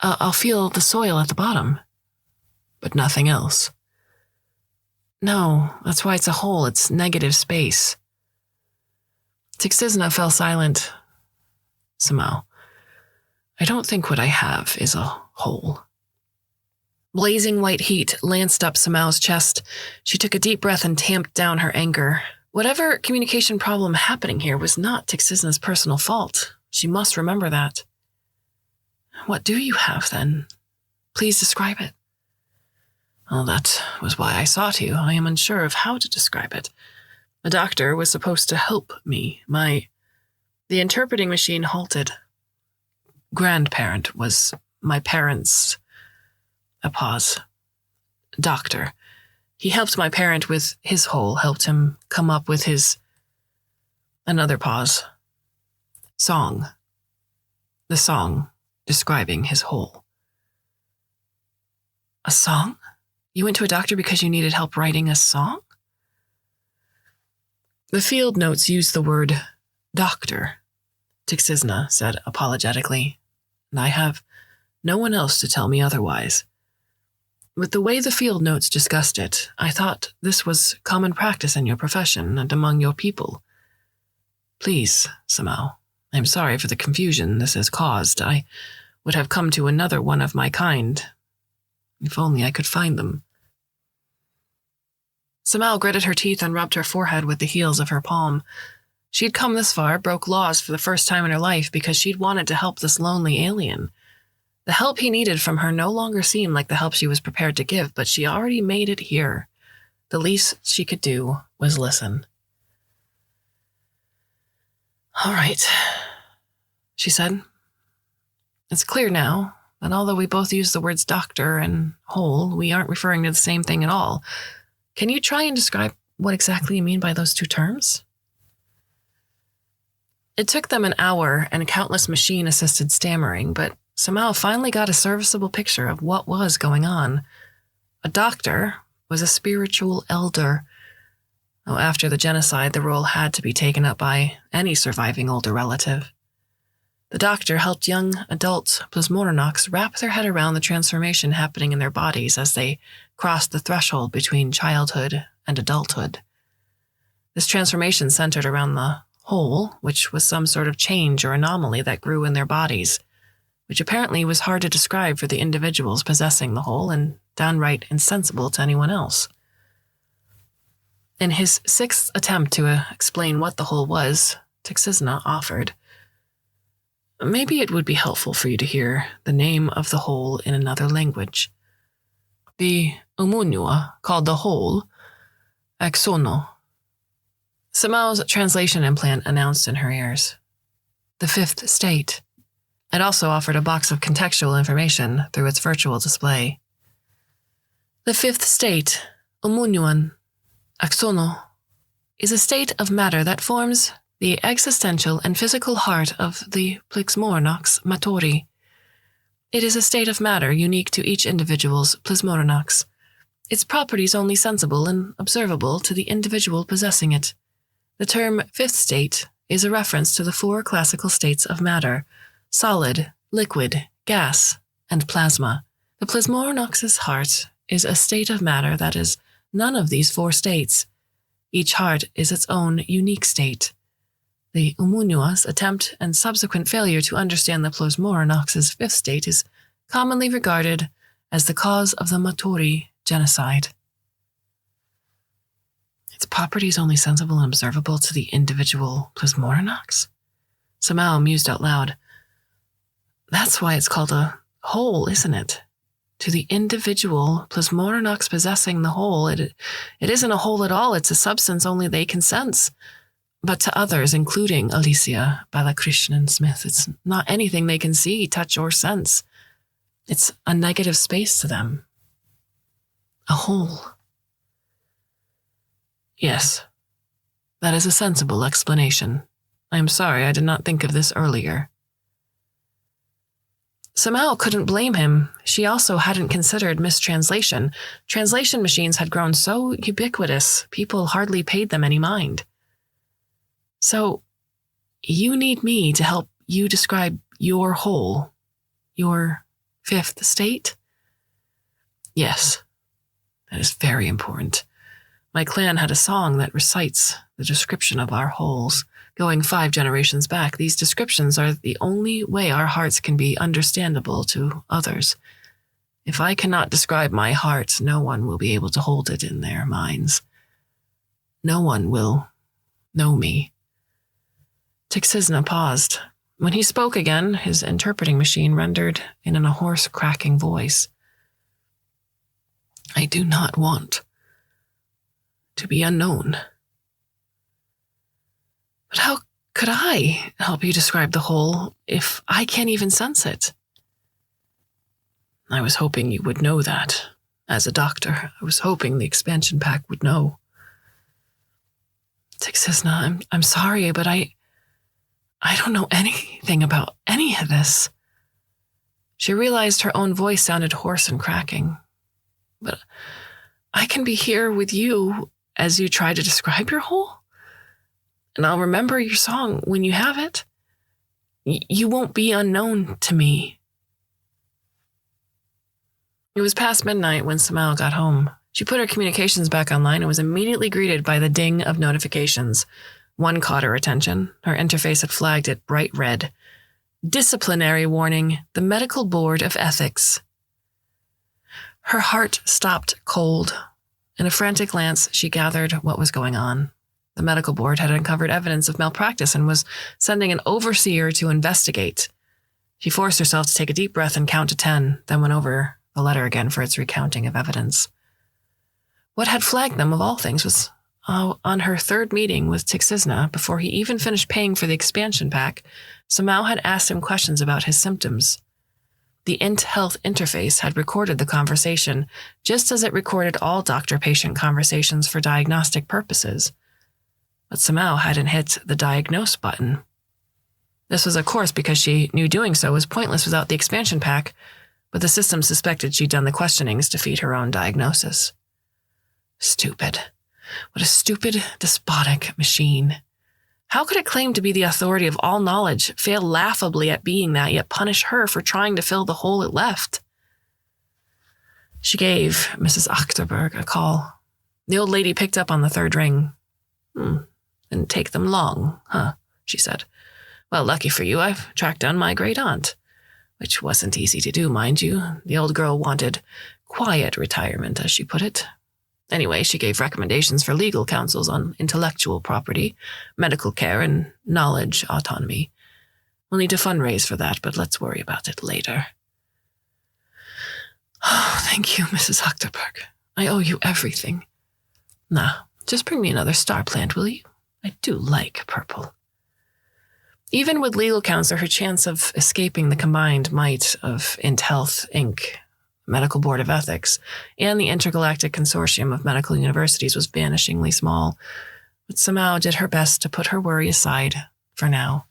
I'll feel the soil at the bottom, but nothing else. No, that's why it's a hole. It's negative space. Tixizna fell silent. Samao, I don't think what I have is a hole. Blazing white heat lanced up Samao's chest. She took a deep breath and tamped down her anger. Whatever communication problem happening here was not Tixizna's personal fault. She must remember that. What do you have, then? Please describe it. Well, that was why I sought you. I am unsure of how to describe it. A doctor was supposed to help me. The interpreting machine halted. Grandparent was my parents. A pause. Doctor. He helped my parent with his hole, helped him come up with his... Another pause. Song. The song describing his hole. A song? You went to a doctor because you needed help writing a song? The field notes use the word doctor, Tixizna said apologetically, and I have no one else to tell me otherwise. With the way the field notes discussed it, I thought this was common practice in your profession and among your people. Please, Samao, I am sorry for the confusion this has caused. I would have come to another one of my kind, if only I could find them. Samao gritted her teeth and rubbed her forehead with the heels of her palm. She'd come this far, broke laws for the first time in her life because she'd wanted to help this lonely alien. The help he needed from her no longer seemed like the help she was prepared to give, but she already made it here. The least she could do was listen. All right, she said. It's clear now that although we both use the words doctor and hole, we aren't referring to the same thing at all. Can you try and describe what exactly you mean by those two terms? It took them an hour and countless machine-assisted stammering, but Samao finally got a serviceable picture of what was going on. A doctor was a spiritual elder. Oh, after the genocide, the role had to be taken up by any surviving older relative. The doctor helped young adult plasmornoks wrap their head around the transformation happening in their bodies as they crossed the threshold between childhood and adulthood. This transformation centered around the hole, which was some sort of change or anomaly that grew in their bodies, which apparently was hard to describe for the individuals possessing the hole and downright insensible to anyone else. In his sixth attempt to explain what the hole was, Tixizna offered, maybe it would be helpful for you to hear the name of the hole in another language. The Umunua called the hole Aksono. Samao's translation implant announced in her ears. The fifth state. It also offered a box of contextual information through its virtual display. The fifth state, Umunuan, Aksono, is a state of matter that forms the existential and physical heart of the Plasmornox Matori. It is a state of matter unique to each individual's Plasmornox, its properties only sensible and observable to the individual possessing it. The term fifth state is a reference to the four classical states of matter: solid, liquid, gas, and plasma. The Plasmornox's heart is a state of matter that is none of these four states. Each heart is its own unique state. The Umunua's attempt and subsequent failure to understand the Plasmornox's fifth state is commonly regarded as the cause of the Matori genocide. Its properties only sensible and observable to the individual Plasmornox? Samao mused out loud. That's why it's called a hole, isn't it? To the individual Plasmornox possessing the hole, it isn't a hole at all. It's a substance only they can sense. But to others, including Alicia, Balakrishnan Smith, it's not anything they can see, touch, or sense. It's a negative space to them. A hole. Yes, that is a sensible explanation. I am sorry I did not think of this earlier. Samao couldn't blame him. She also hadn't considered mistranslation. Translation machines had grown so ubiquitous, people hardly paid them any mind. So, you need me to help you describe your hole, your fifth state? Yes, that is very important. My clan had a song that recites the description of our holes. Going 5 generations back, these descriptions are the only way our hearts can be understandable to others. If I cannot describe my heart, no one will be able to hold it in their minds. No one will know me. Tixizna paused. When he spoke again, his interpreting machine rendered in a hoarse, cracking voice. I do not want to be unknown. But how could I help you describe the whole if I can't even sense it? I was hoping you would know that. As a doctor, I was hoping the expansion pack would know. Tixizna, I'm sorry, but I don't know anything about any of this. She realized her own voice sounded hoarse and cracking. But I can be here with you as you try to describe your whole, and I'll remember your song when you have it. You won't be unknown to me. It was past midnight when Samao got home. She put her communications back online and was immediately greeted by the ding of notifications. One caught her attention. Her interface had flagged it bright red. Disciplinary warning, the Medical Board of Ethics. Her heart stopped cold. In a frantic glance, she gathered what was going on. The medical board had uncovered evidence of malpractice and was sending an overseer to investigate. She forced herself to take a deep breath and count to 10, then went over the letter again for its recounting of evidence. What had flagged them, of all things, was on her third meeting with Tixizna, before he even finished paying for the expansion pack, Samao had asked him questions about his symptoms. The Int Health interface had recorded the conversation, just as it recorded all doctor-patient conversations for diagnostic purposes. But Samao hadn't hit the diagnose button. This was, of course, because she knew doing so was pointless without the expansion pack, but the system suspected she'd done the questionings to feed her own diagnosis. Stupid. What a stupid, despotic machine. How could it claim to be the authority of all knowledge, fail laughably at being that, yet punish her for trying to fill the hole it left? She gave Mrs. Achterberg a call. The old lady picked up on the third ring. Didn't take them long, huh? She said. Well, lucky for you, I've tracked down my great-aunt. Which wasn't easy to do, mind you. The old girl wanted quiet retirement, as she put it. Anyway, she gave recommendations for legal counsels on intellectual property, medical care, and knowledge autonomy. We'll need to fundraise for that, but let's worry about it later. Oh, thank you, Mrs. Achterberg. I owe you everything. Now, just bring me another star plant, will you? I do like purple. Even with legal counsel, her chance of escaping the combined might of Int Health, Inc., Medical Board of Ethics, and the Intergalactic Consortium of Medical Universities was vanishingly small, but Samao did her best to put her worry aside for now.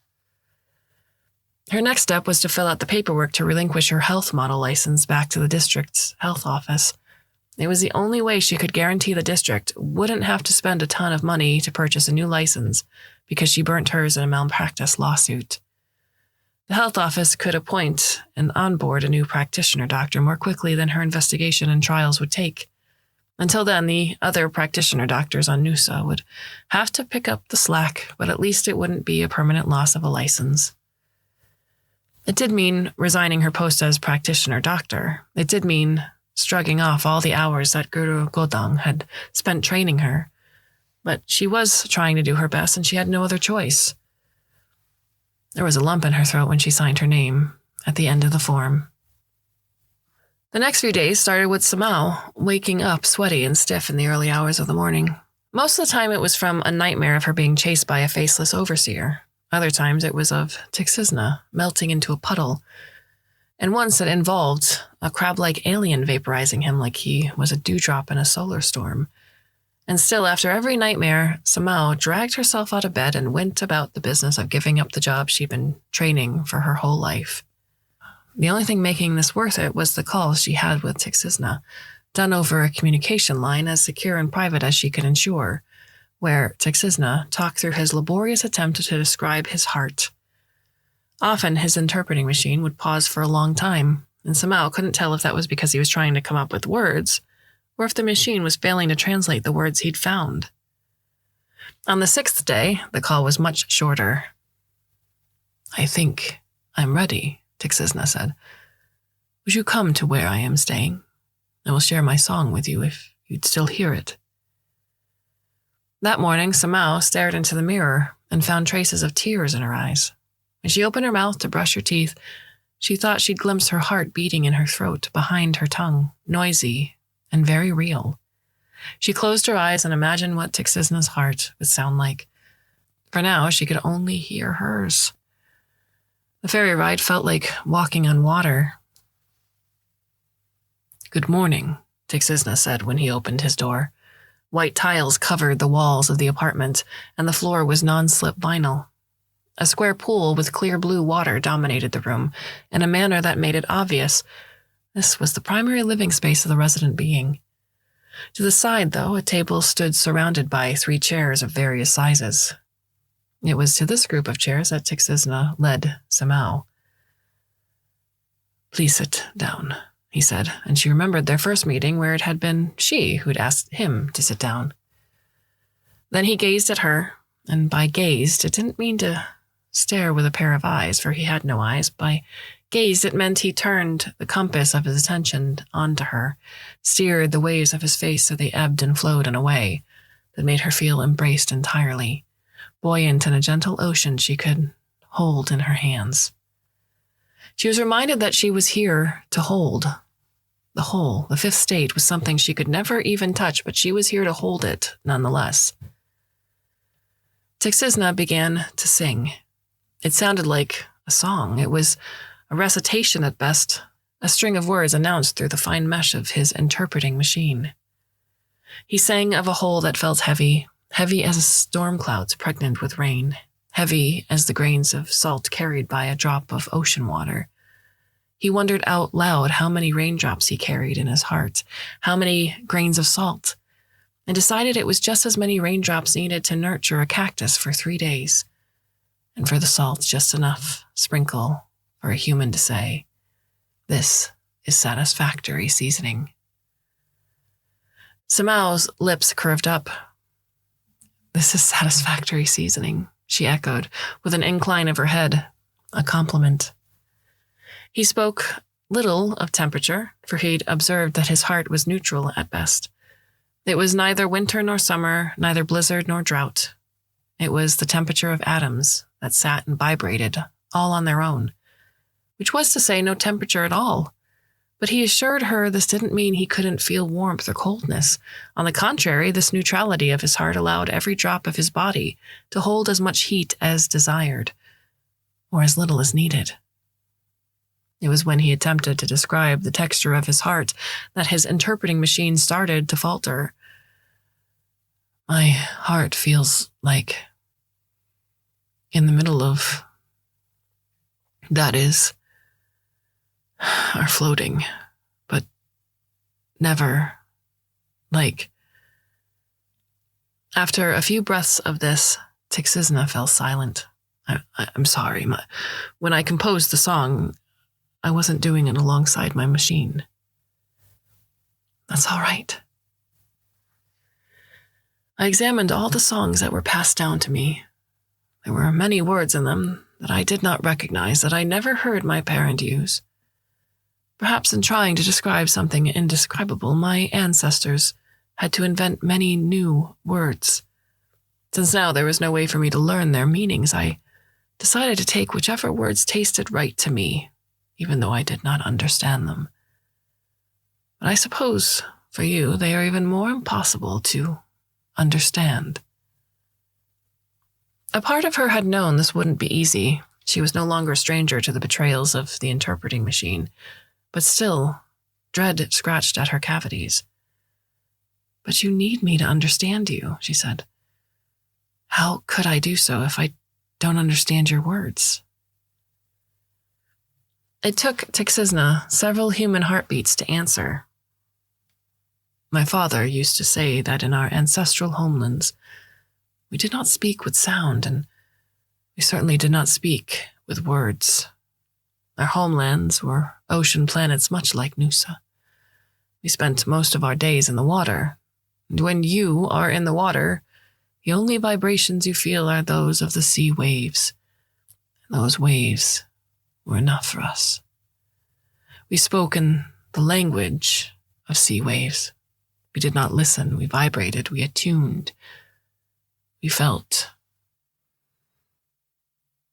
Her next step was to fill out the paperwork to relinquish her health model license back to the district's health office. It was the only way she could guarantee the district wouldn't have to spend a ton of money to purchase a new license because she burnt hers in a malpractice lawsuit. The health office could appoint and onboard a new practitioner doctor more quickly than her investigation and trials would take. Until then, the other practitioner doctors on Noosa would have to pick up the slack, but at least it wouldn't be a permanent loss of a license. It did mean resigning her post as practitioner doctor. It did mean shrugging off all the hours that Guru Godang had spent training her. But she was trying to do her best, and she had no other choice. There was a lump in her throat when she signed her name at the end of the form. The next few days started with Samao waking up sweaty and stiff in the early hours of the morning. Most of the time it was from a nightmare of her being chased by a faceless overseer. Other times it was of Tixizna melting into a puddle. And once it involved a crab-like alien vaporizing him like he was a dewdrop in a solar storm. And still, after every nightmare, Samao dragged herself out of bed and went about the business of giving up the job she'd been training for her whole life. The only thing making this worth it was the calls she had with Tixizna, done over a communication line as secure and private as she could ensure, where Tixizna talked through his laborious attempt to describe his heart. Often his interpreting machine would pause for a long time, and Samao couldn't tell if that was because he was trying to come up with words, or if the machine was failing to translate the words he'd found. On the 6th day, the call was much shorter. "I think I'm ready," Tixizna said. "Would you come to where I am staying? I will share my song with you if you'd still hear it." That morning, Samao stared into the mirror and found traces of tears in her eyes. When she opened her mouth to brush her teeth, she thought she'd glimpse her heart beating in her throat behind her tongue, noisy and very real. She closed her eyes and imagined what Tixizna's heart would sound like. For now, she could only hear hers. The ferry ride felt like walking on water. "Good morning," Tixizna said when he opened his door. White tiles covered the walls of the apartment, and the floor was non-slip vinyl. A square pool with clear blue water dominated the room in a manner that made it obvious this was the primary living space of the resident being. To the side, though, a table stood surrounded by 3 chairs of various sizes. It was to this group of chairs that Tixizna led Samao. "Please sit down," he said, and she remembered their first meeting where it had been she who'd asked him to sit down. Then he gazed at her, and by gazed, it didn't mean to stare with a pair of eyes, for he had no eyes. By gazed, it meant he turned the compass of his attention onto her, steered the waves of his face so they ebbed and flowed in a way that made her feel embraced entirely, buoyant in a gentle ocean she could hold in her hands. She was reminded that she was here to hold. The whole, the 5th state, was something she could never even touch, but she was here to hold it nonetheless. Tixizna began to sing. It sounded like a song. It was a recitation at best, a string of words announced through the fine mesh of his interpreting machine. He sang of a whole that felt heavy, heavy as storm clouds pregnant with rain, heavy as the grains of salt carried by a drop of ocean water. He wondered out loud how many raindrops he carried in his heart, how many grains of salt, and decided it was just as many raindrops needed to nurture a cactus for 3 days, and for the salt just enough sprinkle for a human to say, "This is satisfactory seasoning." Samao's lips curved up. "This is satisfactory seasoning," she echoed, with an incline of her head, a compliment. He spoke little of temperature, for he'd observed that his heart was neutral at best. It was neither winter nor summer, neither blizzard nor drought. It was the temperature of atoms that sat and vibrated, all on their own, which was to say no temperature at all. But he assured her this didn't mean he couldn't feel warmth or coldness. On the contrary, this neutrality of his heart allowed every drop of his body to hold as much heat as desired, or as little as needed. It was when he attempted to describe the texture of his heart that his interpreting machine started to falter. "My heart feels like in the middle of, that is, are floating, but never like." After a few breaths of this, Tixizna fell silent. I'm sorry. When I composed the song, I wasn't doing it alongside my machine." "That's all right." "I examined all the songs that were passed down to me. There were many words in them that I did not recognize, that I never heard my parent use. Perhaps in trying to describe something indescribable, my ancestors had to invent many new words. Since now there was no way for me to learn their meanings, I decided to take whichever words tasted right to me, even though I did not understand them. But I suppose, for you, they are even more impossible to understand." A part of her had known this wouldn't be easy. She was no longer a stranger to the betrayals of the interpreting machine, but still, dread scratched at her cavities. "But you need me to understand you," she said. "How could I do so if I don't understand your words?" It took Tixizna several human heartbeats to answer. "My father used to say that in our ancestral homelands, we did not speak with sound, and we certainly did not speak with words. Our homelands were ocean planets much like Noosa. We spent most of our days in the water, and when you are in the water, the only vibrations you feel are those of the sea waves. And those waves were enough for us. We spoke in the language of sea waves. We did not listen, we vibrated, we attuned, we felt.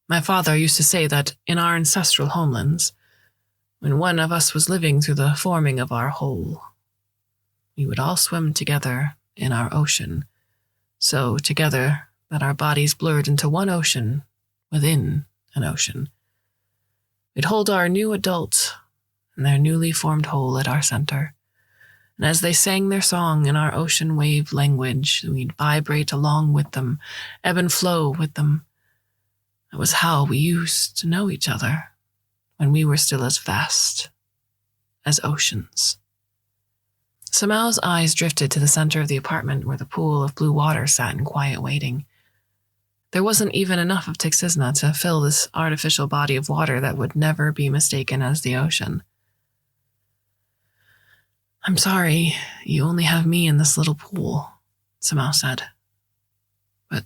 My father used to say that in our ancestral homelands, when one of us was living through the forming of our whole, we would all swim together in our ocean, so together that our bodies blurred into one ocean within an ocean. We'd hold our new adult and their newly formed whole at our center, and as they sang their song in our ocean wave language, we'd vibrate along with them, ebb and flow with them. That was how we used to know each other when we were still as vast as oceans. Samao's eyes drifted to the center of the apartment where the pool of blue water sat in quiet waiting. There wasn't even enough of Tixisna to fill this artificial body of water that would never be mistaken as the ocean. "I'm sorry, you only have me in this little pool," Samao said. "But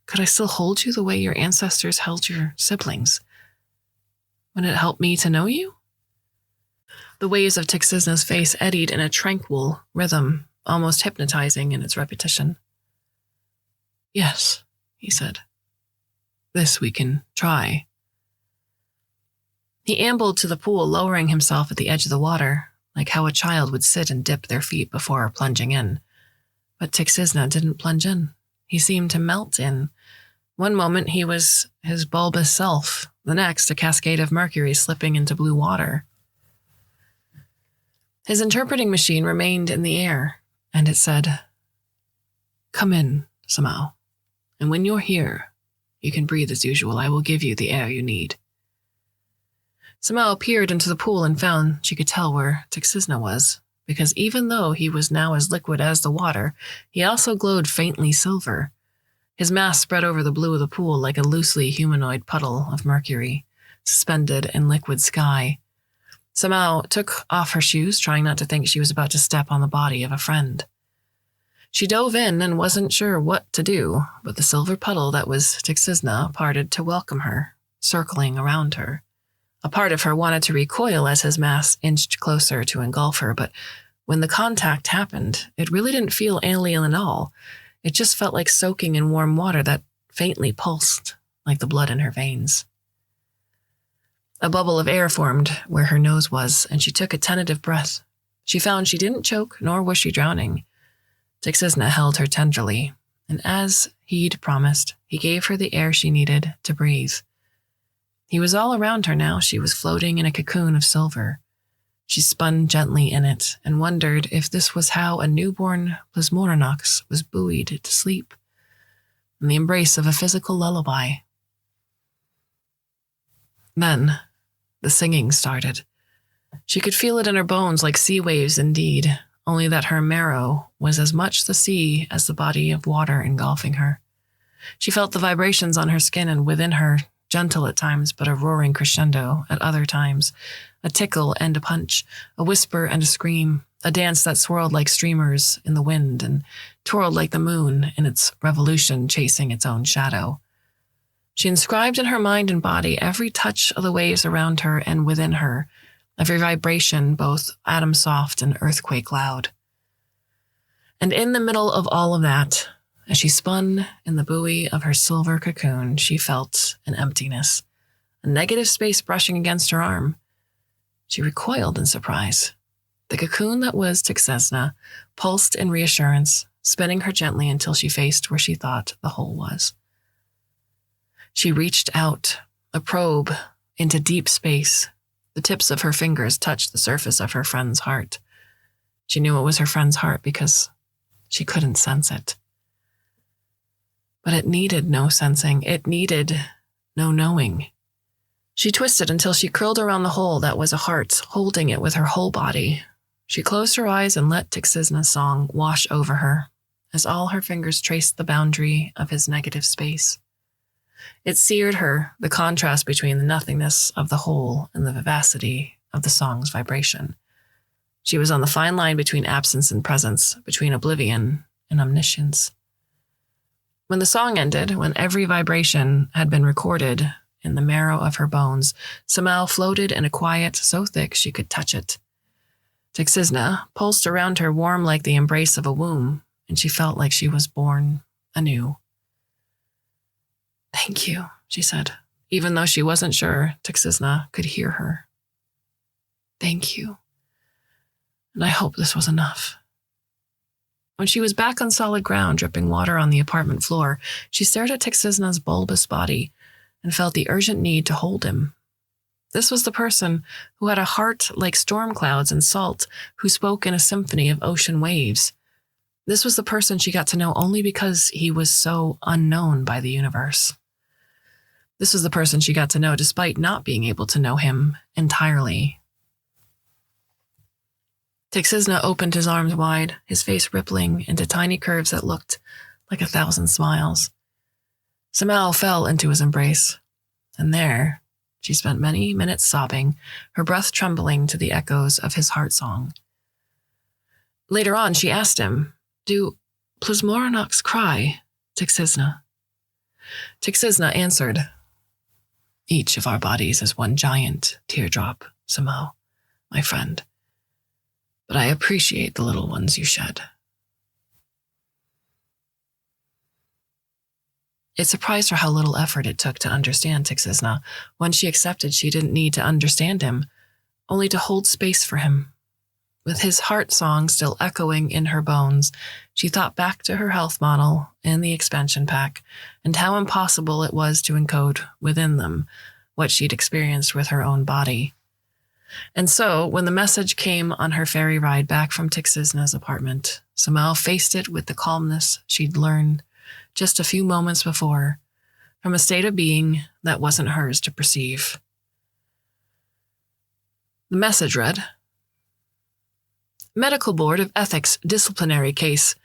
could I still hold you the way your ancestors held your siblings? Would it help me to know you?" The waves of Tixisna's face eddied in a tranquil rhythm, almost hypnotizing in its repetition. "Yes," he said. "This we can try." He ambled to the pool, lowering himself at the edge of the water, like how a child would sit and dip their feet before plunging in. But Tixisna didn't plunge in. He seemed to melt in. One moment he was his bulbous self, the next a cascade of mercury slipping into blue water. His interpreting machine remained in the air, and it said, "Come in, Samao, and when you're here, you can breathe as usual. I will give you the air you need." Samao peered into the pool and found she could tell where Tixisna was, because even though he was now as liquid as the water, he also glowed faintly silver. His mass spread over the blue of the pool like a loosely humanoid puddle of mercury, suspended in liquid sky. Samao took off her shoes, trying not to think she was about to step on the body of a friend. She dove in and wasn't sure what to do, but the silver puddle that was Tixisna parted to welcome her, circling around her. A part of her wanted to recoil as his mass inched closer to engulf her, but when the contact happened, it really didn't feel alien at all. It just felt like soaking in warm water that faintly pulsed, like the blood in her veins. A bubble of air formed where her nose was, and she took a tentative breath. She found she didn't choke, nor was she drowning. Tixisna held her tenderly, and as he'd promised, he gave her the air she needed to breathe. He was all around her now. She was floating in a cocoon of silver. She spun gently in it and wondered if this was how a newborn Plasmoranox was buoyed to sleep, in the embrace of a physical lullaby. Then, the singing started. She could feel it in her bones like sea waves indeed, only that her marrow was as much the sea as the body of water engulfing her. She felt the vibrations on her skin and within her, gentle at times, but a roaring crescendo at other times, a tickle and a punch, a whisper and a scream, a dance that swirled like streamers in the wind and twirled like the moon in its revolution chasing its own shadow. She inscribed in her mind and body every touch of the waves around her and within her, every vibration, both atom soft and earthquake loud. And in the middle of all of that, as she spun in the buoy of her silver cocoon, she felt an emptiness, a negative space brushing against her arm. She recoiled in surprise. The cocoon that was Tixisna pulsed in reassurance, spinning her gently until she faced where she thought the hole was. She reached out, a probe, into deep space. The tips of her fingers touched the surface of her friend's heart. She knew it was her friend's heart because she couldn't sense it. But it needed no sensing. It needed no knowing. She twisted until she curled around the hole that was a heart, holding it with her whole body. She closed her eyes and let Tixisna's song wash over her, as all her fingers traced the boundary of his negative space. It seared her, the contrast between the nothingness of the whole and the vivacity of the song's vibration. She was on the fine line between absence and presence, between oblivion and omniscience. When the song ended, when every vibration had been recorded in the marrow of her bones, Samel floated in a quiet so thick she could touch it. Tixizna pulsed around her warm like the embrace of a womb, and she felt like she was born anew. "Thank you," she said, even though she wasn't sure Tixizna could hear her. "Thank you. And I hope this was enough." When she was back on solid ground, dripping water on the apartment floor, she stared at Tixizna's bulbous body and felt the urgent need to hold him. This was the person who had a heart like storm clouds and salt, who spoke in a symphony of ocean waves. This was the person she got to know only because he was so unknown by the universe. This was the person she got to know despite not being able to know him entirely. Tixizna opened his arms wide, his face rippling into tiny curves that looked like 1,000 smiles. Samel fell into his embrace, and there she spent many minutes sobbing, her breath trembling to the echoes of his heart song. Later on, she asked him, "Do plasmoranox cry, Tixizna?" Tixizna answered, "Each of our bodies is one giant teardrop, Samel, my friend. But I appreciate the little ones you shed." It surprised her how little effort it took to understand Tixizna. When she accepted she didn't need to understand him, only to hold space for him. With his heart song still echoing in her bones, she thought back to her health model and the expansion pack, and how impossible it was to encode within them what she'd experienced with her own body. And so, when the message came on her ferry ride back from Tixizna's apartment, Samel faced it with the calmness she'd learned just a few moments before, from a state of being that wasn't hers to perceive. The message read, "Medical Board of Ethics Disciplinary Case,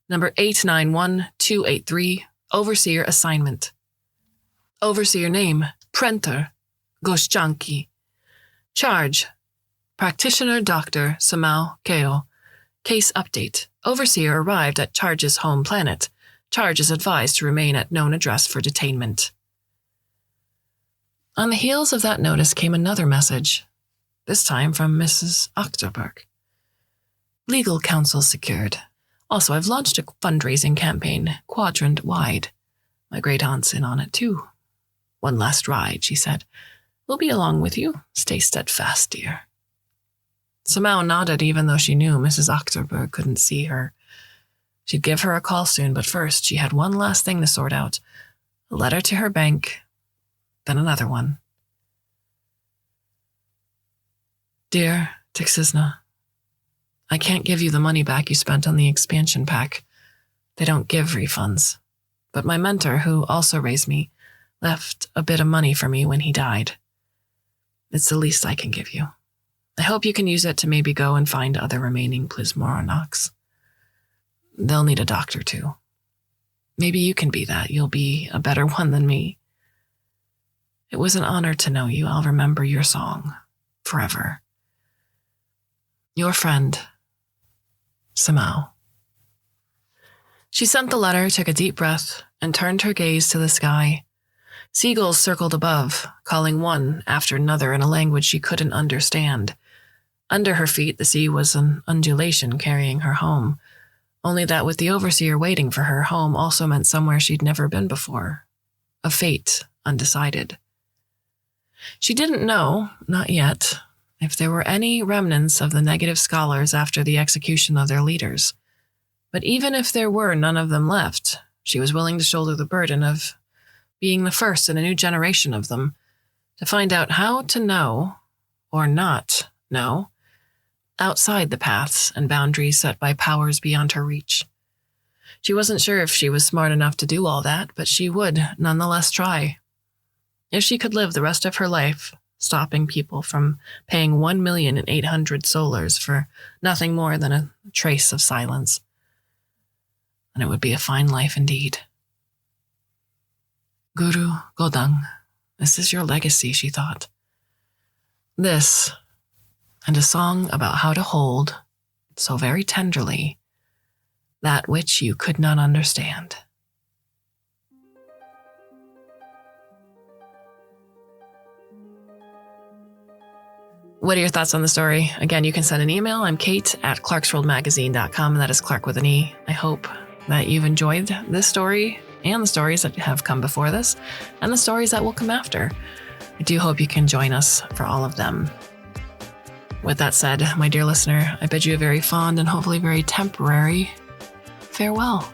number 891283, Overseer Assignment. Overseer name, Prenter, Goshchanki. Charge, Practitioner Dr. Samel Keo. Case update. Overseer arrived at Charge's home planet. Charge is advised to remain at known address for detainment." On the heels of that notice came another message, this time from Mrs. Ochterberg. "Legal counsel secured. Also, I've launched a fundraising campaign, quadrant-wide. My great-aunt's in on it, too. One last ride," she said. "We'll be along with you. Stay steadfast, dear." Samel nodded, even though she knew Mrs. Ochterberg couldn't see her. She'd give her a call soon, but first she had one last thing to sort out. A letter to her bank, then another one. "Dear Tixizna, I can't give you the money back you spent on the expansion pack. They don't give refunds. But my mentor, who also raised me, left a bit of money for me when he died. It's the least I can give you. I hope you can use it to maybe go and find other remaining plasmoranox. They'll need a doctor, too. Maybe you can be that. You'll be a better one than me. It was an honor to know you. I'll remember your song forever. Your friend, Samel." She sent the letter, took a deep breath, and turned her gaze to the sky. Seagulls circled above, calling one after another in a language she couldn't understand. Under her feet, the sea was an undulation carrying her home. Only that with the overseer waiting for her, home also meant somewhere she'd never been before. A fate undecided. She didn't know, not yet, if there were any remnants of the negative scholars after the execution of their leaders. But even if there were none of them left, she was willing to shoulder the burden of being the first in a new generation of them, to find out how to know, or not know, outside the paths and boundaries set by powers beyond her reach. She wasn't sure if she was smart enough to do all that, but she would nonetheless try. If she could live the rest of her life stopping people from paying 1,800,000 solars for nothing more than a trace of silence, then it would be a fine life indeed. Guru Godang, this is your legacy, she thought. This, and a song about how to hold, so very tenderly, that which you could not understand. What are your thoughts on the story? Again, you can send an email. I'm Kate at Clarkesworldmagazine.com, and that is Clark with an E. I hope that you've enjoyed this story and the stories that have come before this and the stories that will come after. I do hope you can join us for all of them. With that said, my dear listener, I bid you a very fond and hopefully very temporary farewell.